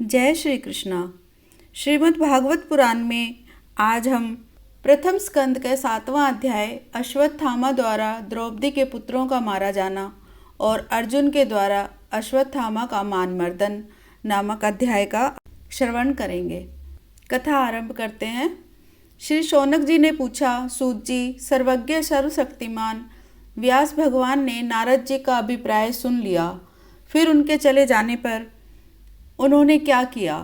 जय श्री कृष्णा। श्रीमद् भागवत पुराण में आज हम प्रथम स्कंद के 7वां अध्याय अश्वत्थामा द्वारा द्रौपदी के पुत्रों का मारा जाना और अर्जुन के द्वारा अश्वत्थामा का मानमर्दन नामक अध्याय का श्रवण करेंगे। कथा आरंभ करते हैं। श्री शौनक जी ने पूछा, सूत जी, सर्वज्ञ सर्वशक्तिमान व्यास भगवान ने नारद जी का अभिप्राय सुन लिया, फिर उनके चले जाने पर उन्होंने क्या किया?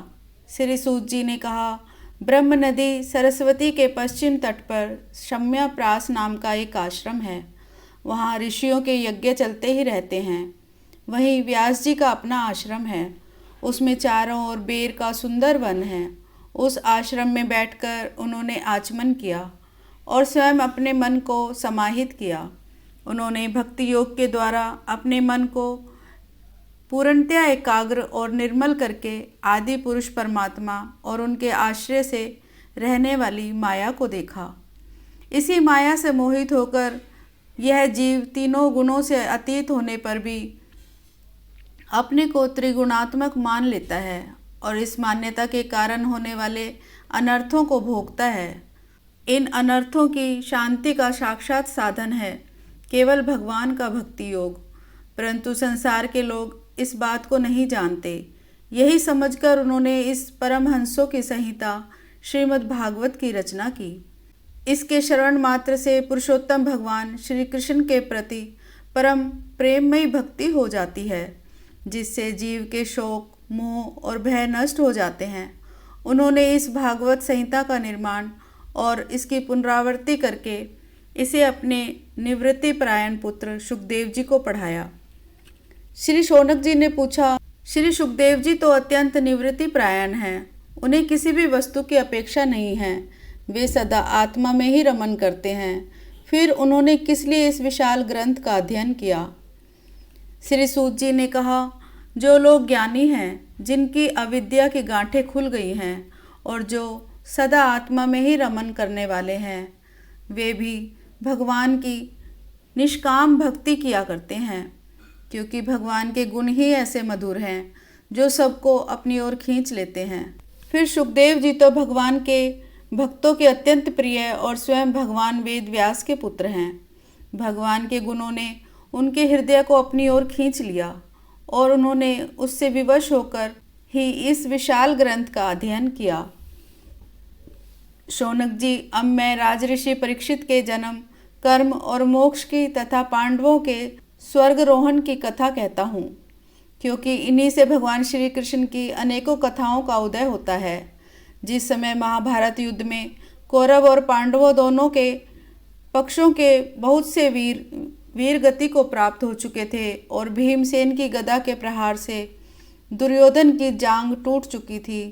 श्री सूत जी ने कहा, ब्रह्म नदी सरस्वती के पश्चिम तट पर शम्याप्रास नाम का एक आश्रम है। वहाँ ऋषियों के यज्ञ चलते ही रहते हैं। वहीं व्यास जी का अपना आश्रम है। उसमें चारों ओर बेर का सुंदर वन है। उस आश्रम में बैठकर उन्होंने आचमन किया और स्वयं अपने मन को समाहित किया। उन्होंने भक्ति योग के द्वारा अपने मन को पूर्णतया एकाग्र और निर्मल करके आदि पुरुष परमात्मा और उनके आश्रय से रहने वाली माया को देखा। इसी माया से मोहित होकर यह जीव तीनों गुणों से अतीत होने पर भी अपने को त्रिगुणात्मक मान लेता है और इस मान्यता के कारण होने वाले अनर्थों को भोगता है। इन अनर्थों की शांति का साक्षात साधन है केवल भगवान का भक्ति योग। परंतु संसार के लोग इस बात को नहीं जानते। यही समझकर उन्होंने इस परमहंसों की संहिता श्रीमद् भागवत की रचना की। इसके श्रवण मात्र से पुरुषोत्तम भगवान श्री कृष्ण के प्रति परम प्रेममयी भक्ति हो जाती है, जिससे जीव के शोक, मोह और भय नष्ट हो जाते हैं। उन्होंने इस भागवत संहिता का निर्माण और इसकी पुनरावृत्ति करके इसे अपने निवृत्ति परायण पुत्र सुखदेव जी को पढ़ाया। श्री शौनक जी ने पूछा, श्री सुखदेव जी तो अत्यंत निवृत्ति परायण हैं। उन्हें किसी भी वस्तु की अपेक्षा नहीं है। वे सदा आत्मा में ही रमन करते हैं। फिर उन्होंने किस लिए इस विशाल ग्रंथ का अध्ययन किया? श्री सूत जी ने कहा, जो लोग ज्ञानी हैं, जिनकी अविद्या की गांठें खुल गई हैं और जो सदा आत्मा में ही रमन करने वाले हैं, वे भी भगवान की निष्काम भक्ति किया करते हैं, क्योंकि भगवान के गुण ही ऐसे मधुर हैं जो सबको अपनी ओर खींच लेते हैं। फिर सुखदेव जी तो भगवान के भक्तों के अत्यंत प्रिय और स्वयं भगवान वेद व्यास के पुत्र हैं। भगवान के गुणों ने उनके हृदय को अपनी ओर खींच लिया और उन्होंने उससे विवश होकर ही इस विशाल ग्रंथ का अध्ययन किया। शौनक जी, अब मैं राजऋषि परीक्षित के जन्म, कर्म और मोक्ष की तथा पांडवों के स्वर्गरोहण की कथा कहता हूँ, क्योंकि इन्हीं से भगवान श्री कृष्ण की अनेकों कथाओं का उदय होता है। जिस समय महाभारत युद्ध में कौरव और पांडवों दोनों के पक्षों के बहुत से वीर गति को प्राप्त हो चुके थे और भीमसेन की गदा के प्रहार से दुर्योधन की जांघ टूट चुकी थी,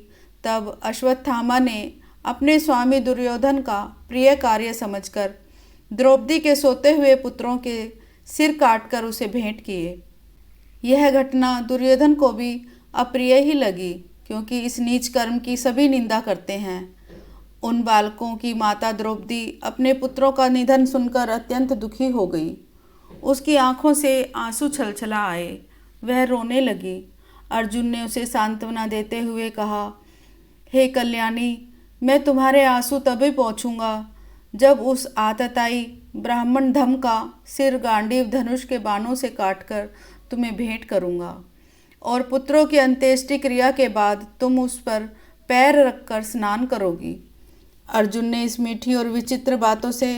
तब अश्वत्थामा ने अपने स्वामी दुर्योधन का प्रिय कार्य समझकर द्रौपदी के सोते हुए पुत्रों के सिर काटकर उसे भेंट किए। यह घटना दुर्योधन को भी अप्रिय ही लगी, क्योंकि इस नीच कर्म की सभी निंदा करते हैं। उन बालकों की माता द्रौपदी अपने पुत्रों का निधन सुनकर अत्यंत दुखी हो गई। उसकी आंखों से आंसू छलछला आए। वह रोने लगी। अर्जुन ने उसे सांत्वना देते हुए कहा, हे कल्याणी, मैं तुम्हारे आंसू तभी पोंछूंगा जब उस आतताई ब्राह्मण धम का सिर गांडीव धनुष के बाणों से काटकर तुम्हें भेंट करूंगा और पुत्रों की अंत्येष्टि क्रिया के बाद तुम उस पर पैर रखकर स्नान करोगी। अर्जुन ने इस मीठी और विचित्र बातों से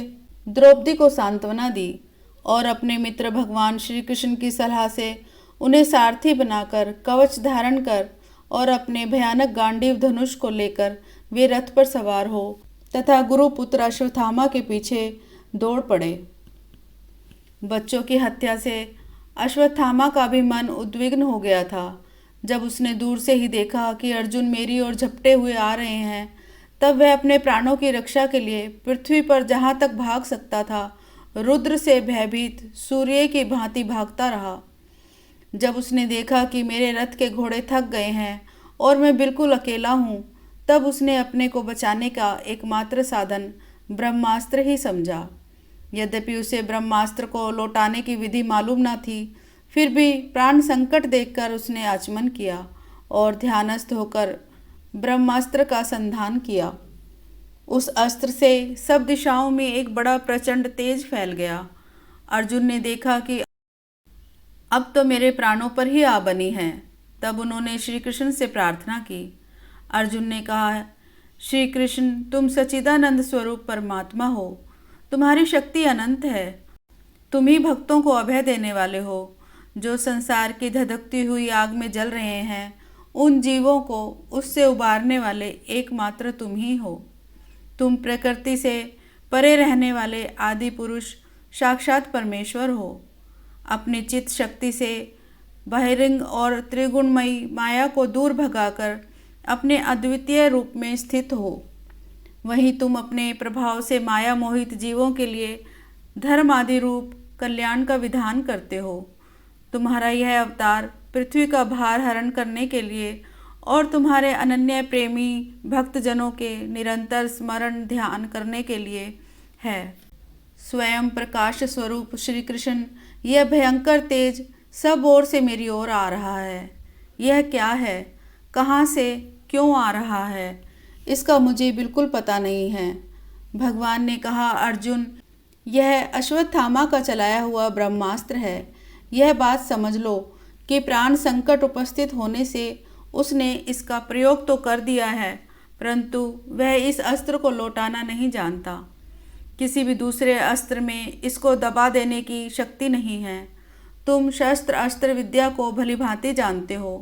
द्रौपदी को सांत्वना दी और अपने मित्र भगवान श्री कृष्ण की सलाह से उन्हें सारथी बनाकर कवच धारण कर और अपने भयानक गांडीव धनुष को लेकर वे रथ पर सवार हो तथा गुरुपुत्र अश्वत्थामा के पीछे दौड़ पड़े। बच्चों की हत्या से अश्वत्थामा का भी मन उद्विग्न हो गया था। जब उसने दूर से ही देखा कि अर्जुन मेरी ओर झपटे हुए आ रहे हैं, तब वह अपने प्राणों की रक्षा के लिए पृथ्वी पर जहाँ तक भाग सकता था रुद्र से भयभीत सूर्य की भांति भागता रहा। जब उसने देखा कि मेरे रथ के घोड़े थक गए हैं और मैं बिल्कुल अकेला हूँ, तब उसने अपने को बचाने का एकमात्र साधन ब्रह्मास्त्र ही समझा। यद्यपि उसे ब्रह्मास्त्र को लौटाने की विधि मालूम न थी, फिर भी प्राण संकट देखकर उसने आचमन किया और ध्यानस्थ होकर ब्रह्मास्त्र का संधान किया। उस अस्त्र से सब दिशाओं में एक बड़ा प्रचंड तेज फैल गया। अर्जुन ने देखा कि अब तो मेरे प्राणों पर ही आ बनी है। तब उन्होंने श्री कृष्ण से प्रार्थना की। अर्जुन ने कहा, श्री कृष्ण, तुम सच्चिदानंद स्वरूप परमात्मा हो, तुम्हारी शक्ति अनंत है। तुम ही भक्तों को अभय देने वाले हो। जो संसार की धधकती हुई आग में जल रहे हैं, उन जीवों को उससे उबारने वाले एकमात्र तुम ही हो। तुम प्रकृति से परे रहने वाले आदि पुरुष साक्षात परमेश्वर हो। अपनी चित्त शक्ति से बहिरंग और त्रिगुणमयी माया को दूर भगाकर अपने अद्वितीय रूप में स्थित हो। वहीं तुम अपने प्रभाव से माया मोहित जीवों के लिए धर्म आदि रूप कल्याण का विधान करते हो। तुम्हारा यह अवतार पृथ्वी का भार हरण करने के लिए और तुम्हारे अनन्य प्रेमी भक्तजनों के निरंतर स्मरण ध्यान करने के लिए है। स्वयं प्रकाश स्वरूप श्री कृष्ण, यह भयंकर तेज सब ओर से मेरी ओर आ रहा है। यह क्या है, कहाँ से, क्यों आ रहा है, इसका मुझे बिल्कुल पता नहीं है। भगवान ने कहा, अर्जुन, यह अश्वत्थामा का चलाया हुआ ब्रह्मास्त्र है। यह बात समझ लो कि प्राण संकट उपस्थित होने से उसने इसका प्रयोग तो कर दिया है, परंतु वह इस अस्त्र को लौटाना नहीं जानता। किसी भी दूसरे अस्त्र में इसको दबा देने की शक्ति नहीं है। तुम शस्त्र अस्त्र विद्या को भली भांति जानते हो।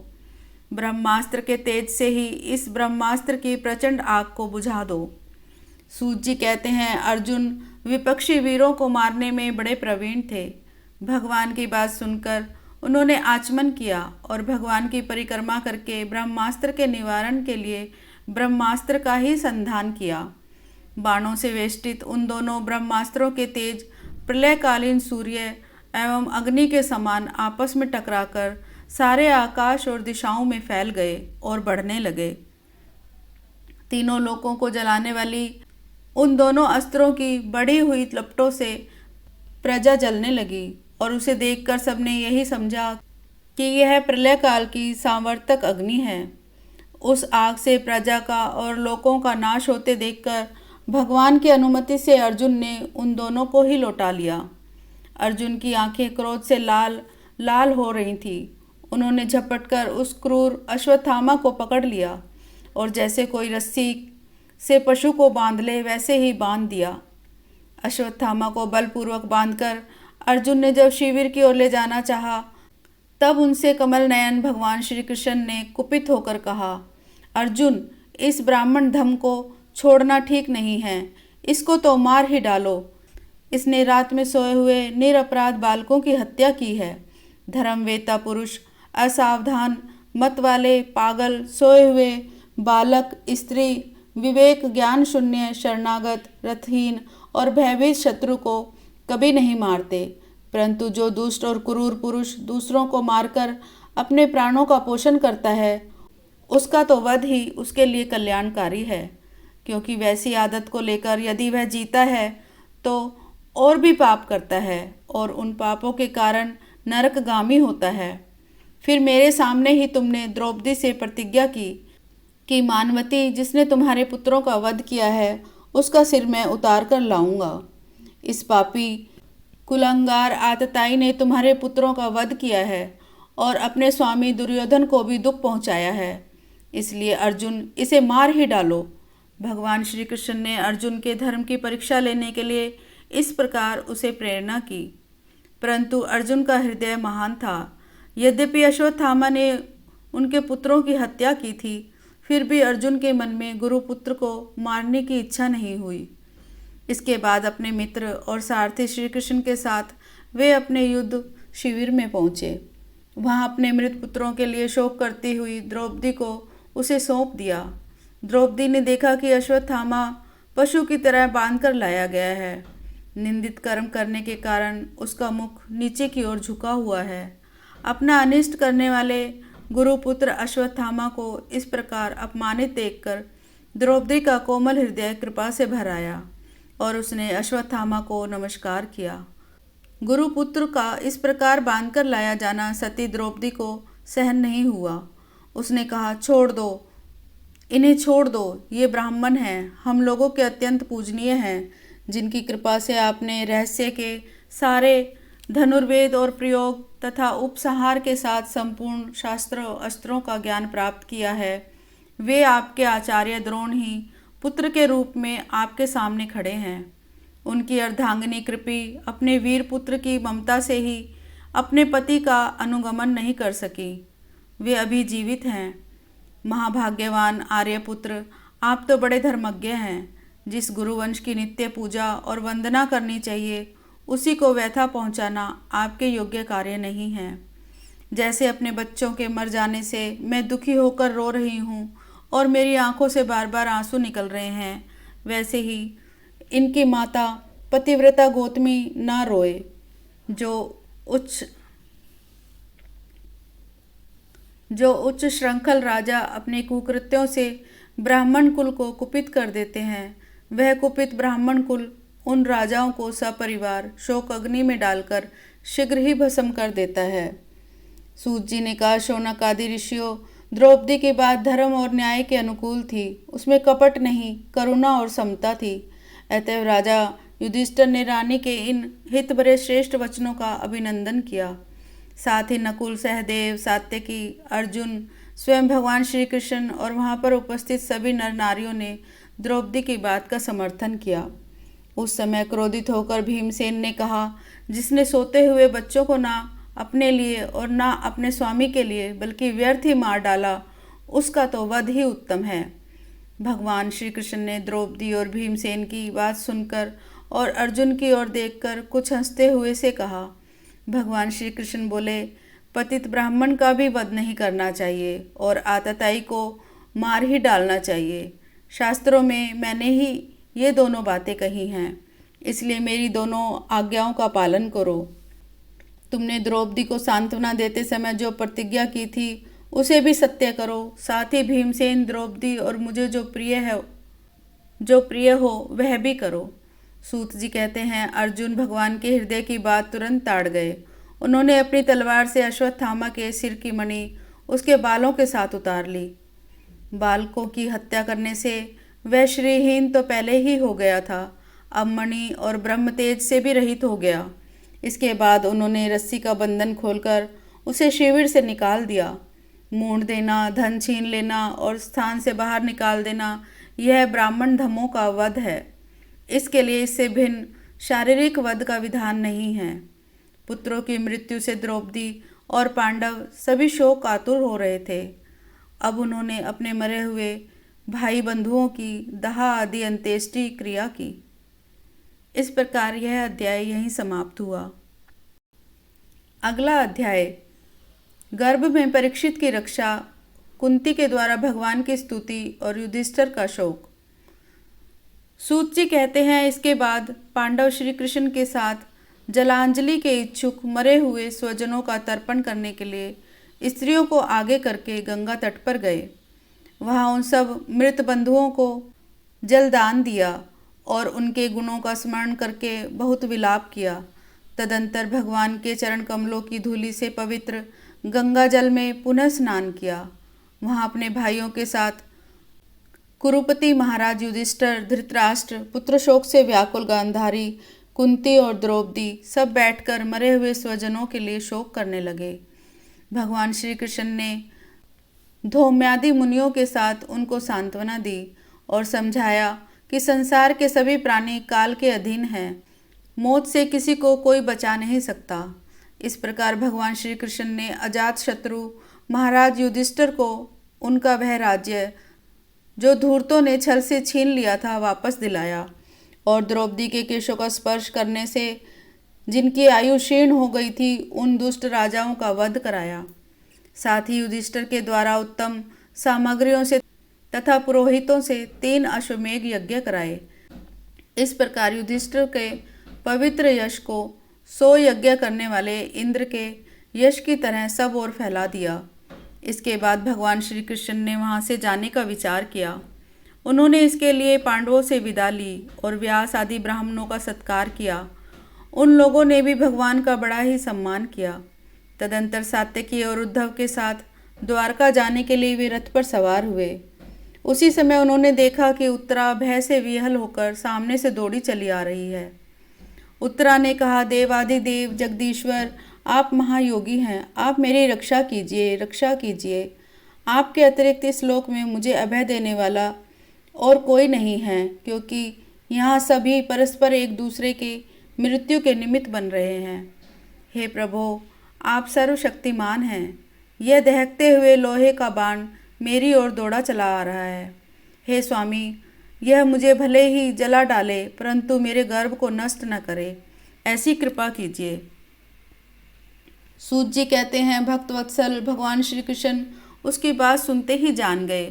ब्रह्मास्त्र के तेज से ही इस ब्रह्मास्त्र की प्रचंड आग को बुझा दो। सूत जी कहते हैं, अर्जुन विपक्षी वीरों को मारने में बड़े प्रवीण थे। भगवान की बात सुनकर उन्होंने आचमन किया और भगवान की परिक्रमा करके ब्रह्मास्त्र के निवारण के लिए ब्रह्मास्त्र का ही संधान किया। बाणों से वेष्टित उन दोनों ब्रह्मास्त्रों के तेज प्रलयकालीन सूर्य एवं अग्नि के समान आपस में टकराकर सारे आकाश और दिशाओं में फैल गए और बढ़ने लगे। तीनों लोकों को जलाने वाली उन दोनों अस्त्रों की बढ़ी हुई लपटों से प्रजा जलने लगी और उसे देखकर सबने यही समझा कि यह प्रलय काल की सांवर्तक अग्नि है। उस आग से प्रजा का और लोकों का नाश होते देखकर भगवान की अनुमति से अर्जुन ने उन दोनों को ही लौटा लिया। अर्जुन की आंखें क्रोध से लाल लाल हो रही थीं। उन्होंने झपटकर उस क्रूर अश्वत्थामा को पकड़ लिया और जैसे कोई रस्सी से पशु को बांध ले वैसे ही बांध दिया। अश्वत्थामा को बलपूर्वक बांधकर अर्जुन ने जब शिविर की ओर ले जाना चाहा, तब उनसे कमल नयन भगवान श्री कृष्ण ने कुपित होकर कहा, अर्जुन, इस ब्राह्मण धम को छोड़ना ठीक नहीं है। इसको तो मार ही डालो। इसने रात में सोए हुए निरपराध बालकों की हत्या की है। धर्मवेता पुरुष, असावधान मत वाले पागल, सोए हुए बालक, स्त्री, विवेक ज्ञान शून्य, शरणागत, रथहीन और भयभीत शत्रु को कभी नहीं मारते, परंतु जो दुष्ट और क्रूर पुरुष दूसरों को मारकर अपने प्राणों का पोषण करता है, उसका तो वध ही उसके लिए कल्याणकारी है। क्योंकि वैसी आदत को लेकर यदि वह जीता है तो और भी पाप करता है और उन पापों के कारण नरकगामी होता है। फिर मेरे सामने ही तुमने द्रौपदी से प्रतिज्ञा की कि मानवती, जिसने तुम्हारे पुत्रों का वध किया है, उसका सिर मैं उतार कर लाऊंगा। इस पापी कुलंगार आतताई ने तुम्हारे पुत्रों का वध किया है और अपने स्वामी दुर्योधन को भी दुख पहुंचाया है। इसलिए अर्जुन, इसे मार ही डालो। भगवान श्री कृष्ण ने अर्जुन के धर्म की परीक्षा लेने के लिए इस प्रकार उसे प्रेरणा की, परंतु अर्जुन का हृदय महान था। यद्यपि अश्वत्थामा ने उनके पुत्रों की हत्या की थी, फिर भी अर्जुन के मन में गुरुपुत्र को मारने की इच्छा नहीं हुई। इसके बाद अपने मित्र और सारथी श्री कृष्ण के साथ वे अपने युद्ध शिविर में पहुँचे। वहाँ अपने मृत पुत्रों के लिए शोक करती हुई द्रौपदी को उसे सौंप दिया। द्रौपदी ने देखा कि अश्वत्थामा पशु की तरह बांधकर लाया गया है। निंदित कर्म करने के कारण उसका मुख नीचे की ओर झुका हुआ है। अपना अनिष्ट करने वाले गुरुपुत्र अश्वत्थामा को इस प्रकार अपमानित देखकर द्रौपदी का कोमल हृदय कृपा से भर आया और उसने अश्वत्थामा को नमस्कार किया। गुरुपुत्र का इस प्रकार बांधकर लाया जाना सती द्रौपदी को सहन नहीं हुआ। उसने कहा, छोड़ दो, इन्हें छोड़ दो, ये ब्राह्मण हैं, हम लोगों के अत्यंत पूजनीय हैं, जिनकी कृपा से आपने रहस्य के सारे धनुर्वेद और प्रयोग तथा उपसंहार के साथ संपूर्ण शास्त्रों अस्त्रों का ज्ञान प्राप्त किया है। वे आपके आचार्य द्रोण ही पुत्र के रूप में आपके सामने खड़े हैं। उनकी अर्धांगिनी कृपी अपने वीर पुत्र की ममता से ही अपने पति का अनुगमन नहीं कर सकी। वे अभी जीवित हैं। महाभाग्यवान आर्यपुत्र, आप तो बड़े धर्मज्ञ हैं। जिस गुरुवंश की नित्य पूजा और वंदना करनी चाहिए, उसी को व्यथा पहुंचाना आपके योग्य कार्य नहीं है। जैसे अपने बच्चों के मर जाने से मैं दुखी होकर रो रही हूँ और मेरी आंखों से बार बार आंसू निकल रहे हैं, वैसे ही इनकी माता पतिव्रता गौतमी ना रोए, जो उच्च श्रृंखल राजा अपने कुकृत्यों से ब्राह्मण कुल को कुपित कर देते हैं। वह कुपित ब्राह्मण कुल उन राजाओं को सपरिवार शोक अग्नि में डालकर शीघ्र ही भस्म कर देता है। सूत जी ने कहा, शौनक आदि ऋषियों, द्रौपदी की बात धर्म और न्याय के अनुकूल थी। उसमें कपट नहीं, करुणा और समता थी। अतएव राजा युधिष्ठिर ने रानी के इन हित भरे श्रेष्ठ वचनों का अभिनंदन किया। साथ ही नकुल, सहदेव, सात्यकी, अर्जुन, स्वयं भगवान श्री कृष्ण और वहाँ पर उपस्थित सभी नर नारियों ने द्रौपदी की बात का समर्थन किया। उस समय क्रोधित होकर भीमसेन ने कहा, जिसने सोते हुए बच्चों को ना अपने लिए और ना अपने स्वामी के लिए बल्कि व्यर्थ ही मार डाला, उसका तो वध ही उत्तम है। भगवान श्री कृष्ण ने द्रौपदी और भीमसेन की बात सुनकर और अर्जुन की ओर देखकर कुछ हंसते हुए से कहा। भगवान श्री कृष्ण बोले, पतित ब्राह्मण का भी वध नहीं करना चाहिए और आतताई को मार ही डालना चाहिए। शास्त्रों में मैंने ही ये दोनों बातें कही हैं, इसलिए मेरी दोनों आज्ञाओं का पालन करो। तुमने द्रौपदी को सांत्वना देते समय जो प्रतिज्ञा की थी, उसे भी सत्य करो। साथ ही भीमसेन, द्रौपदी और मुझे जो प्रिय हो वह भी करो। सूत जी कहते हैं, अर्जुन भगवान के हृदय की बात तुरंत ताड़ गए। उन्होंने अपनी तलवार से अश्वत्थामा के सिर की मणि उसके बालों के साथ उतार ली। बालकों की हत्या करने से वह श्रीहीन तो पहले ही हो गया था, अब मणि और ब्रह्म तेज से भी रहित हो गया। इसके बाद उन्होंने रस्सी का बंधन खोलकर उसे शिविर से निकाल दिया। मूंढ देना, धन छीन लेना और स्थान से बाहर निकाल देना, यह ब्राह्मण धमों का वध है। इसके लिए इससे भिन्न शारीरिक वध का विधान नहीं है। पुत्रों की मृत्यु से द्रौपदी और पांडव सभी शोक आतुर हो रहे थे। अब उन्होंने अपने मरे हुए भाई बंधुओं की दाह आदि अंत्येष्टि क्रिया की। इस प्रकार यह अध्याय यहीं समाप्त हुआ। अगला अध्याय गर्भ में परीक्षित की रक्षा, कुंती के द्वारा भगवान की स्तुति और युधिष्ठिर का शोक। सूत जी कहते हैं, इसके बाद पांडव श्री कृष्ण के साथ जलांजलि के इच्छुक मरे हुए स्वजनों का तर्पण करने के लिए स्त्रियों को आगे करके गंगा तट पर गए। वहाँ उन सब मृत बंधुओं को जलदान दिया और उनके गुणों का स्मरण करके बहुत विलाप किया। तदंतर भगवान के चरण कमलों की धूलि से पवित्र गंगा जल में पुनः स्नान किया। वहाँ अपने भाइयों के साथ कुरुपति महाराज युधिष्ठिर, धृतराष्ट्र, पुत्र शोक से व्याकुल गांधारी, कुंती और द्रौपदी सब बैठकर मरे हुए स्वजनों के लिए शोक करने लगे। भगवान श्री कृष्ण ने धौम्यादि मुनियों के साथ उनको सांत्वना दी और समझाया कि संसार के सभी प्राणी काल के अधीन हैं, मौत से किसी को कोई बचा नहीं सकता। इस प्रकार भगवान श्री कृष्ण ने अजात शत्रु महाराज युधिष्ठिर को उनका वह राज्य जो धूर्तों ने छल से छीन लिया था वापस दिलाया और द्रौपदी के केशों का स्पर्श करने से जिनकी आयु क्षीण हो गई थी, उन दुष्ट राजाओं का वध कराया। साथ ही युधिष्ठिर के द्वारा उत्तम सामग्रियों से तथा पुरोहितों से 3 अश्वमेघ यज्ञ कराए। इस प्रकार युधिष्ठिर के पवित्र यश को 100 यज्ञ करने वाले इंद्र के यश की तरह सब ओर फैला दिया। इसके बाद भगवान श्री कृष्ण ने वहाँ से जाने का विचार किया। उन्होंने इसके लिए पांडवों से विदा ली और व्यास आदि ब्राह्मणों का सत्कार किया। उन लोगों ने भी भगवान का बड़ा ही सम्मान किया। तदंतर सात्यकी और उद्धव के साथ द्वारका जाने के लिए वे रथ पर सवार हुए। उसी समय उन्होंने देखा कि उत्तरा भय से विह्वल होकर सामने से दौड़ी चली आ रही है। उत्तरा ने कहा, देवाधिदेव जगदीश्वर, आप महायोगी हैं, आप मेरी रक्षा कीजिए, रक्षा कीजिए। आपके अतिरिक्त इस लोक में मुझे अभय देने वाला और कोई नहीं है, क्योंकि यहाँ सभी परस्पर एक दूसरे की मृत्यु के निमित्त बन रहे हैं। हे प्रभो, आप सर्वशक्तिमान हैं। यह दहकते हुए लोहे का बाण मेरी ओर दौड़ा चला आ रहा है। हे स्वामी, यह मुझे भले ही जला डाले, परंतु मेरे गर्भ को नष्ट न करे, ऐसी कृपा कीजिए। सूत जी कहते हैं, भक्त वत्सल भगवान श्री कृष्ण उसकी बात सुनते ही जान गए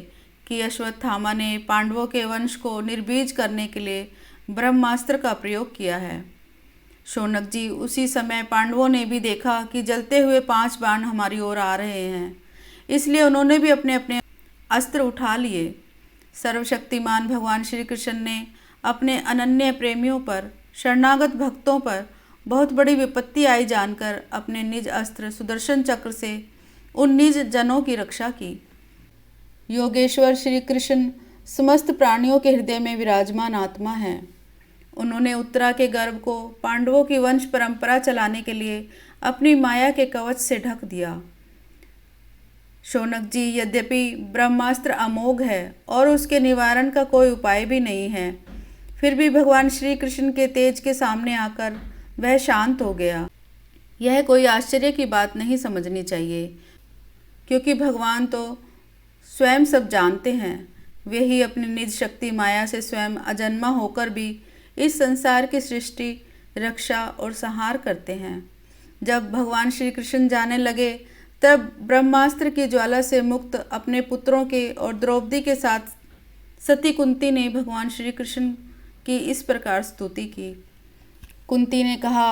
कि अश्वत्थामा ने पांडवों के वंश को निर्बीज करने के लिए ब्रह्मास्त्र का प्रयोग किया है। शौनक जी, उसी समय पांडवों ने भी देखा कि जलते हुए 5 बाण हमारी ओर आ रहे हैं, इसलिए उन्होंने भी अपने अपने अस्त्र उठा लिए। सर्वशक्तिमान भगवान श्री कृष्ण ने अपने अनन्य प्रेमियों पर, शरणागत भक्तों पर बहुत बड़ी विपत्ति आई जानकर अपने निज अस्त्र सुदर्शन चक्र से उन निज जनों की रक्षा की। योगेश्वर श्री कृष्ण समस्त प्राणियों के हृदय में विराजमान आत्मा हैं। उन्होंने उत्तरा के गर्भ को पांडवों की वंश परंपरा चलाने के लिए अपनी माया के कवच से ढक दिया। शौनक जी, यद्यपि ब्रह्मास्त्र अमोघ है और उसके निवारण का कोई उपाय भी नहीं है, फिर भी भगवान श्री कृष्ण के तेज के सामने आकर वह शांत हो गया। यह कोई आश्चर्य की बात नहीं समझनी चाहिए, क्योंकि भगवान तो स्वयं सब जानते हैं। वे ही अपनी निज शक्ति माया से स्वयं अजन्मा होकर भी इस संसार की सृष्टि, रक्षा और संहार करते हैं। जब भगवान श्री कृष्ण जाने लगे, तब ब्रह्मास्त्र की ज्वाला से मुक्त अपने पुत्रों के और द्रौपदी के साथ सती कुंती ने भगवान श्री कृष्ण की इस प्रकार स्तुति की। कुंती ने कहा,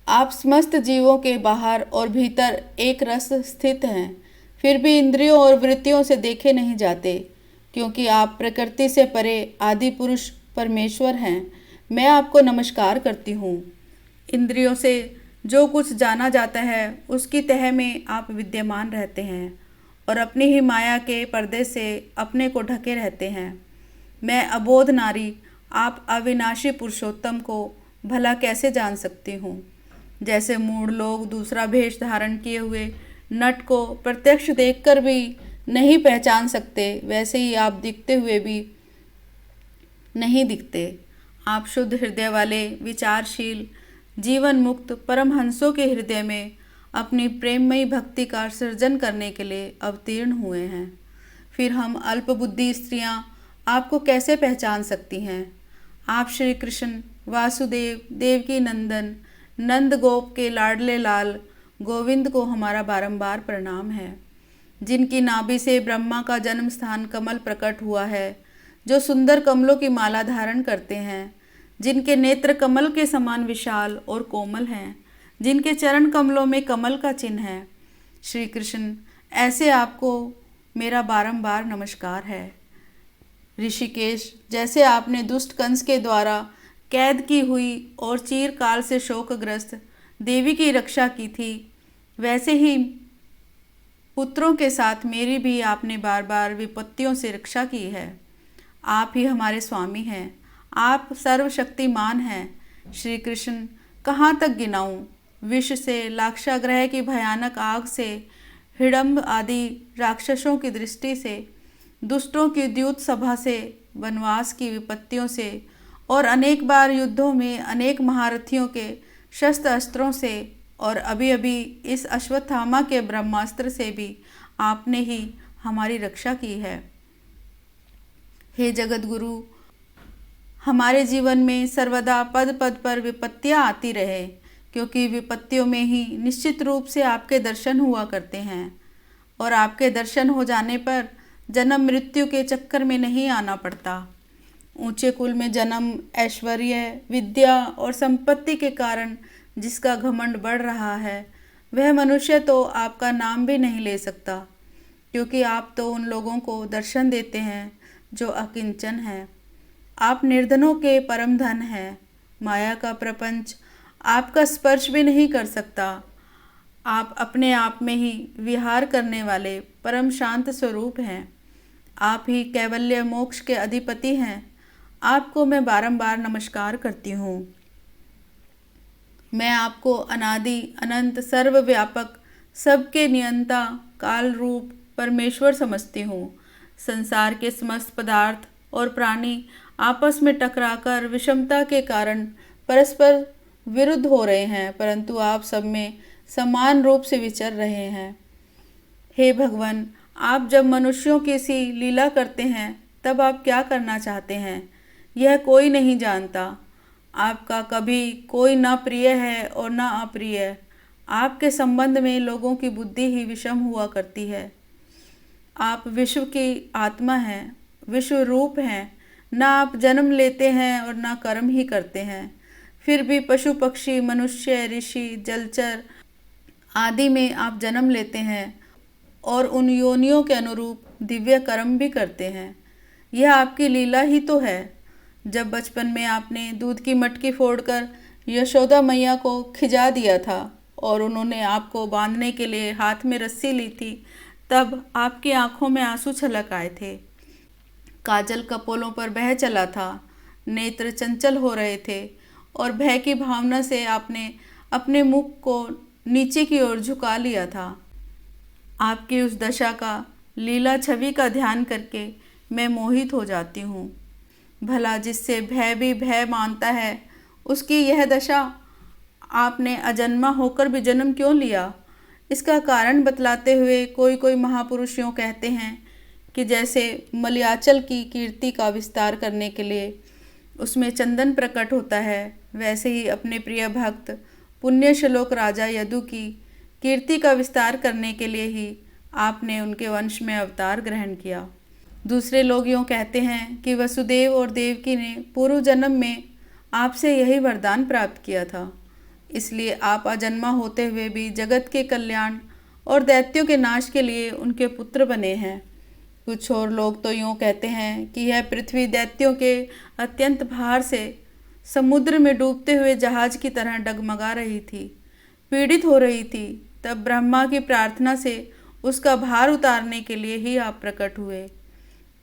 आप समस्त जीवों के बाहर और भीतर एक रस स्थित हैं, फिर भी इंद्रियों और वृत्तियों से देखे नहीं जाते, क्योंकि आप प्रकृति से परे आदि पुरुष परमेश्वर हैं। मैं आपको नमस्कार करती हूँ। इंद्रियों से जो कुछ जाना जाता है उसकी तह में आप विद्यमान रहते हैं और अपनी ही माया के पर्दे से अपने को ढके रहते हैं। मैं अबोध नारी आप अविनाशी पुरुषोत्तम को भला कैसे जान सकती हूँ। जैसे मूढ़ लोग दूसरा भेष धारण किए हुए नट को प्रत्यक्ष देखकर भी नहीं पहचान सकते, वैसे ही आप दिखते हुए भी नहीं दिखते। आप शुद्ध हृदय वाले, विचारशील, जीवन मुक्त परमहंसों के हृदय में अपनी प्रेममयी भक्ति का सृजन करने के लिए अवतीर्ण हुए हैं। फिर हम अल्पबुद्धि स्त्रियां आपको कैसे पहचान सकती हैं। आप श्री कृष्ण, वासुदेव, देवकी नंदन, नंद गोप के लाडले लाल गोविंद को हमारा बारंबार प्रणाम है, जिनकी नाभि से ब्रह्मा का जन्म स्थान कमल प्रकट हुआ है, जो सुंदर कमलों की माला धारण करते हैं, जिनके नेत्र कमल के समान विशाल और कोमल हैं, जिनके चरण कमलों में कमल का चिन्ह है। श्री कृष्ण, ऐसे आपको मेरा बारंबार नमस्कार है। ऋषिकेश, जैसे आपने दुष्ट कंस के द्वारा कैद की हुई और चीरकाल से शोकग्रस्त देवी की रक्षा की थी, वैसे ही पुत्रों के साथ मेरी भी आपने बार बार विपत्तियों से रक्षा की है। आप ही हमारे स्वामी हैं, आप सर्वशक्तिमान हैं। श्री कृष्ण, कहाँ तक गिनाऊं। विष से, लाक्षागृह की भयानक आग से, हिडम्ब आदि राक्षसों की दृष्टि से, दुष्टों की द्यूत सभा से, वनवास की विपत्तियों से और अनेक बार युद्धों में अनेक महारथियों के शस्त्र अस्त्रों से और अभी अभी इस अश्वत्थामा के ब्रह्मास्त्र से भी आपने ही हमारी रक्षा की है। हे जगत गुरु, हमारे जीवन में सर्वदा पद पद पर विपत्तियां आती रहे, क्योंकि विपत्तियों में ही निश्चित रूप से आपके दर्शन हुआ करते हैं और आपके दर्शन हो जाने पर जन्म मृत्यु के चक्कर में नहीं आना पड़ता। ऊंचे कुल में जन्म, ऐश्वर्य, विद्या और संपत्ति के कारण जिसका घमंड बढ़ रहा है, वह मनुष्य तो आपका नाम भी नहीं ले सकता, क्योंकि आप तो उन लोगों को दर्शन देते हैं जो अकिंचन हैं। आप निर्धनों के परम धन हैं। माया का प्रपंच आपका स्पर्श भी नहीं कर सकता। आप अपने आप में ही विहार करने वाले परम शांत स्वरूप हैं। आप ही कैवल्य मोक्ष के अधिपति हैं। आपको मैं बारंबार नमस्कार करती हूँ। मैं आपको अनादि अनंत सर्वव्यापक सबके नियंता काल रूप परमेश्वर समझती हूँ। संसार के समस्त पदार्थ और प्राणी आपस में टकराकर विषमता के कारण परस्पर विरुद्ध हो रहे हैं, परंतु आप सब में समान रूप से विचर रहे हैं। हे भगवान, आप जब मनुष्यों की सी लीला करते हैं तब आप क्या करना चाहते हैं, यह कोई नहीं जानता। आपका कभी कोई ना प्रिय है और ना अप्रिय। आपके संबंध में लोगों की बुद्धि ही विषम हुआ करती है। आप विश्व की आत्मा हैं, विश्व रूप हैं। ना आप जन्म लेते हैं और ना कर्म ही करते हैं, फिर भी पशु पक्षी मनुष्य ऋषि जलचर आदि में आप जन्म लेते हैं और उन योनियों के अनुरूप दिव्य कर्म भी करते हैं। यह आपकी लीला ही तो है। जब बचपन में आपने दूध की मटकी फोड़कर यशोदा मैया को खिजा दिया था और उन्होंने आपको बांधने के लिए हाथ में रस्सी ली थी, तब आपकी आंखों में आंसू छलक आए थे। काजल कपोलों पर बह चला था, नेत्र चंचल हो रहे थे और भय की भावना से आपने अपने मुख को नीचे की ओर झुका लिया था। आपकी उस दशा का लीला छवि का ध्यान करके मैं मोहित हो जाती हूँ। भला जिससे भय भी भय मानता है, उसकी यह दशा। आपने अजन्मा होकर भी जन्म क्यों लिया? इसका कारण बतलाते हुए कोई कोई महापुरुष यूँ कहते हैं कि जैसे मलयाचल की कीर्ति का विस्तार करने के लिए उसमें चंदन प्रकट होता है, वैसे ही अपने प्रिय भक्त पुण्यश्लोक राजा यदु की कीर्ति का विस्तार करने के लिए ही आपने उनके वंश में अवतार ग्रहण किया। दूसरे लोग यूँ कहते हैं कि वसुदेव और देवकी ने पूर्व जन्म में आपसे यही वरदान प्राप्त किया था, इसलिए आप अजन्मा होते हुए भी जगत के कल्याण और दैत्यों के नाश के लिए उनके पुत्र बने हैं। कुछ और लोग तो यूँ कहते हैं कि यह पृथ्वी दैत्यों के अत्यंत भार से समुद्र में डूबते हुए जहाज की तरह डगमगा रही थी, पीड़ित हो रही थी। तब ब्रह्मा की प्रार्थना से उसका भार उतारने के लिए ही आप प्रकट हुए।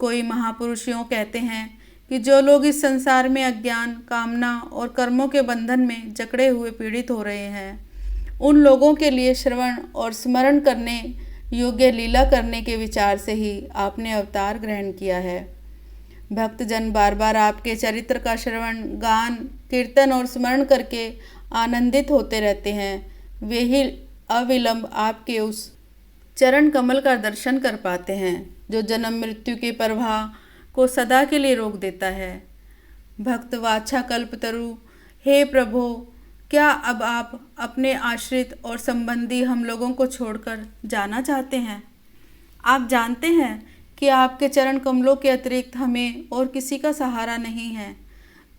कोई महापुरुष यूँ कहते हैं कि जो लोग इस संसार में अज्ञान, कामना और कर्मों के बंधन में जकड़े हुए पीड़ित हो रहे हैं, उन लोगों के लिए श्रवण और स्मरण करने योग्य लीला करने के विचार से ही आपने अवतार ग्रहण किया है। भक्तजन बार बार आपके चरित्र का श्रवण, गान, कीर्तन और स्मरण करके आनंदित होते रहते हैं। वे ही अविलंब आपके उस चरण कमल का दर्शन कर पाते हैं जो जन्म मृत्यु के प्रवाह को सदा के लिए रोक देता है। भक्त वाछा कल्पतरु, हे प्रभु, क्या अब आप अपने आश्रित और संबंधी हम लोगों को छोड़कर जाना चाहते हैं? आप जानते हैं कि आपके चरण कमलों के अतिरिक्त हमें और किसी का सहारा नहीं है।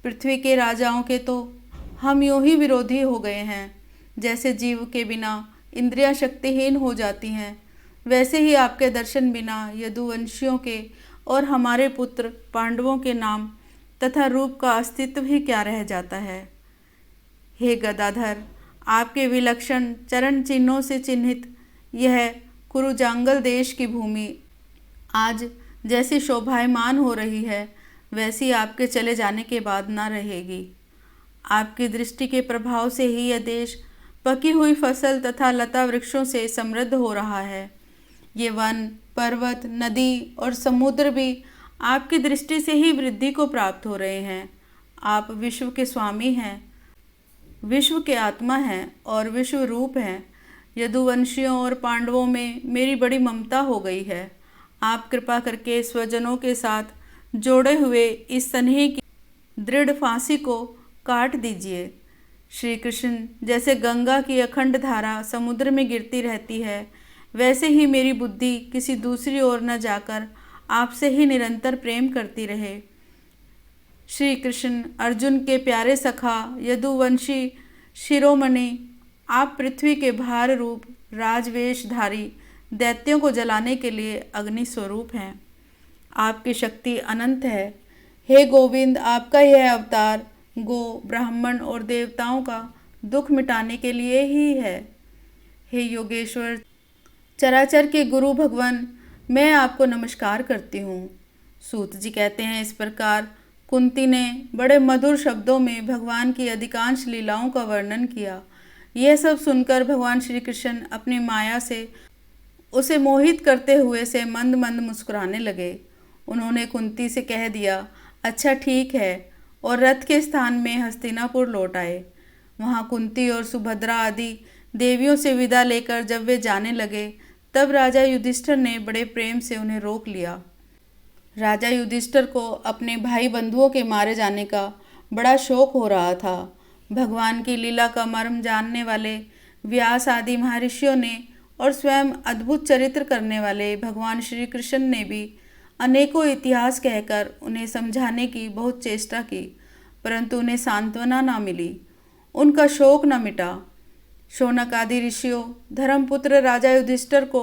पृथ्वी के राजाओं के तो हम यूं ही विरोधी हो गए हैं। जैसे जीव के बिना इंद्रियां शक्तिहीन हो जाती हैं, वैसे ही आपके दर्शन बिना यदुवंशियों के और हमारे पुत्र पांडवों के नाम तथा रूप का अस्तित्व ही क्या रह जाता है। हे गदाधर, आपके विलक्षण चरण चिन्हों से चिन्हित यह कुरुजांगल देश की भूमि आज जैसी शोभायमान हो रही है, वैसी आपके चले जाने के बाद न रहेगी। आपकी दृष्टि के प्रभाव से ही यह देश पकी हुई फसल तथा लता वृक्षों से समृद्ध हो रहा है। ये वन, पर्वत, नदी और समुद्र भी आपकी दृष्टि से ही वृद्धि को प्राप्त हो रहे हैं। आप विश्व के स्वामी हैं, विश्व के आत्मा हैं और विश्व रूप हैं। यदुवंशियों और पांडवों में मेरी बड़ी ममता हो गई है। आप कृपा करके स्वजनों के साथ जोड़े हुए इस स्नेह की दृढ़ फांसी को काट दीजिए। श्री कृष्ण जैसे गंगा की अखंड धारा समुद्र में गिरती रहती है, वैसे ही मेरी बुद्धि किसी दूसरी ओर न जाकर आपसे ही निरंतर प्रेम करती रहे। श्री कृष्ण अर्जुन के प्यारे सखा यदुवंशी शिरोमणि, आप पृथ्वी के भार रूप राजवेशधारी दैत्यों को जलाने के लिए अग्नि स्वरूप हैं। आपकी शक्ति अनंत है। हे गोविंद, आपका यह अवतार गो, ब्राह्मण और देवताओं का दुख मिटाने के लिए ही है। हे योगेश्वर, चराचर के गुरु भगवान, मैं आपको नमस्कार करती हूँ। सूत जी कहते हैं, इस प्रकार कुंती ने बड़े मधुर शब्दों में भगवान की अधिकांश लीलाओं का वर्णन किया। यह सब सुनकर भगवान श्री कृष्ण अपनी माया से उसे मोहित करते हुए से मंद मंद मुस्कुराने लगे। उन्होंने कुंती से कह दिया, अच्छा ठीक है, और रथ के स्थान में हस्तिनापुर लौट आए। वहाँ कुंती और सुभद्रा आदि देवियों से विदा लेकर जब वे जाने लगे, तब राजा युधिष्ठिर ने बड़े प्रेम से उन्हें रोक लिया। राजा युधिष्ठिर को अपने भाई बंधुओं के मारे जाने का बड़ा शोक हो रहा था। भगवान की लीला का मर्म जानने वाले व्यास आदि महर्षियों ने और स्वयं अद्भुत चरित्र करने वाले भगवान श्री कृष्ण ने भी अनेकों इतिहास कहकर उन्हें समझाने की बहुत चेष्टा की, परंतु उन्हें सांत्वना न मिली, उनका शोक न मिटा। शौनक आदि ऋषियों, धर्मपुत्र राजा युधिष्ठिर को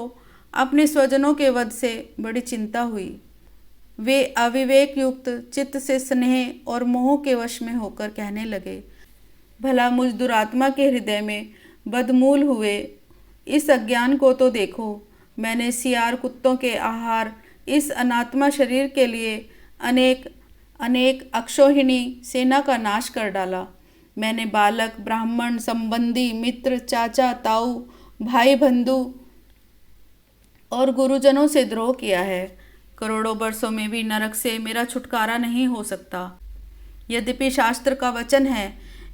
अपने स्वजनों के वध से बड़ी चिंता हुई। वे अविवेक युक्त चित्त से स्नेह और मोह के वश में होकर कहने लगे, भला मुझ दुरात्मा के हृदय में बदमूल हुए इस अज्ञान को तो देखो। मैंने सियार कुत्तों के आहार इस अनात्मा शरीर के लिए अनेक अनेक अक्षौहिणी सेना का नाश कर डाला। मैंने बालक, ब्राह्मण, संबंधी, मित्र, चाचा, ताऊ, भाई, बंधु और गुरुजनों से द्रोह किया है। करोड़ों वर्षों में भी नरक से मेरा छुटकारा नहीं हो सकता। यद्यपि शास्त्र का वचन है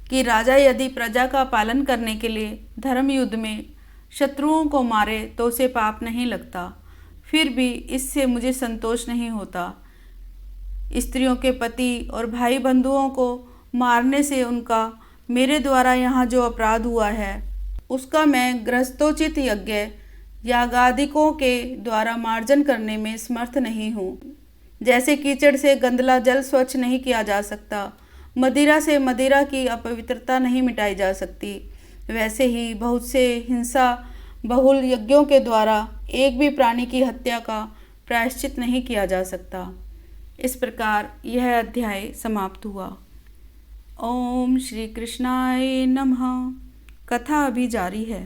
कि राजा यदि प्रजा का पालन करने के लिए धर्म युद्ध में शत्रुओं को मारे तो उसे पाप नहीं लगता, फिर भी इससे मुझे संतोष नहीं होता। स्त्रियों के पति और भाई बंधुओं को मारने से उनका मेरे द्वारा यहाँ जो अपराध हुआ है, उसका मैं गृहस्थोचित यज्ञ यागादिकों के द्वारा मार्जन करने में समर्थ नहीं हूँ। जैसे कीचड़ से गंदला जल स्वच्छ नहीं किया जा सकता, मदिरा से मदिरा की अपवित्रता नहीं मिटाई जा सकती, वैसे ही बहुत से हिंसा बहुल यज्ञों के द्वारा एक भी प्राणी की हत्या का प्रायश्चित नहीं किया जा सकता। इस प्रकार यह अध्याय समाप्त हुआ। ओम श्री कृष्णाय नमः। कथा अभी जारी है।